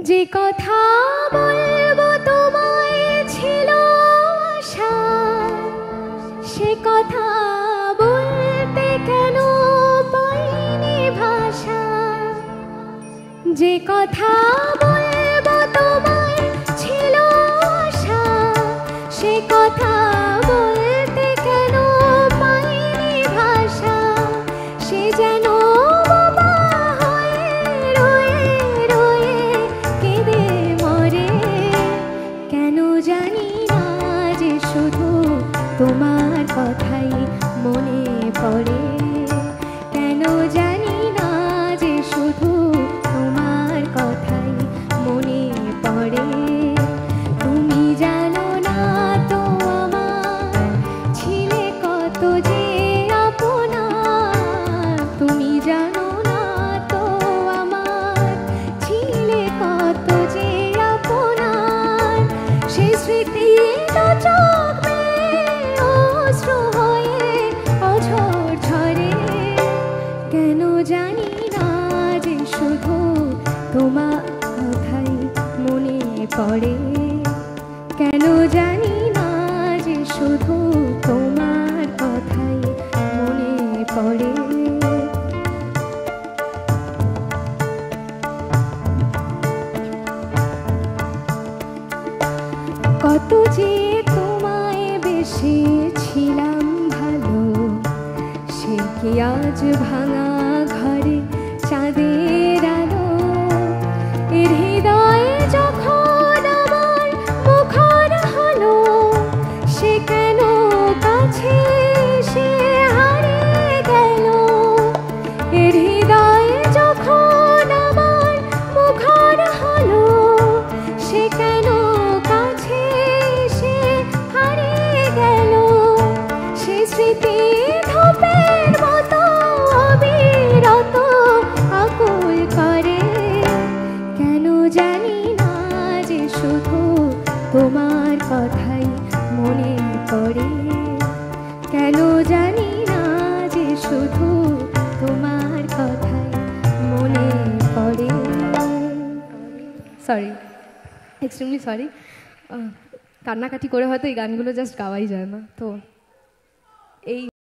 যে কথা বলবো তোমায় ছিল আশা, সে কথা বলতে কেন পাইনি ভাষা। যে কথা বলবো তোমায় ছিল আশা, সে কথা বলতে কেন পাইনি ভাষা। সে যেন তোমার কথাই মনে পড়ে, কেন জানি না যে শুধু তোমার কথাই মনে পড়ে। তুমি জানো না তো আমার ছিলে কত যে আপনার, তুমি জানো না তো আমার ছিলে কত যে আপনার। সে স্মৃতি তো চোখ কেন জানি না যে শুধু তোমার কথাই মনে পড়ে, কেন জানি না যে শুধু তোমার কথাই মনে পড়ে। কত যে তোমায় বেসেছিলাম ভালো, সে কি আজ ভাঙা ঘরে চাঁদের আলো। এর হৃদয়ে যখন আমার মুখর হলো, সে কেন কাছে সে হারিয়ে গেল। এর হৃদয়ে যখন আমার মুখর হলো, সে কেন কাছে সে হারিয়ে গেল। সে স্মৃতি ধূপের মতো অবিরত আকুল করে, কেন জানি না যে শুধু তোমার কথাই মনে পড়ে, কেন জানি না যে শুধু তোমার কথাই মনে পড়ে। সরি, এক্সট্রিমলি সরি, কান্নাকাটি করে হয়তো এই গানগুলো জাস্ট গাওয়াই যায় না তো।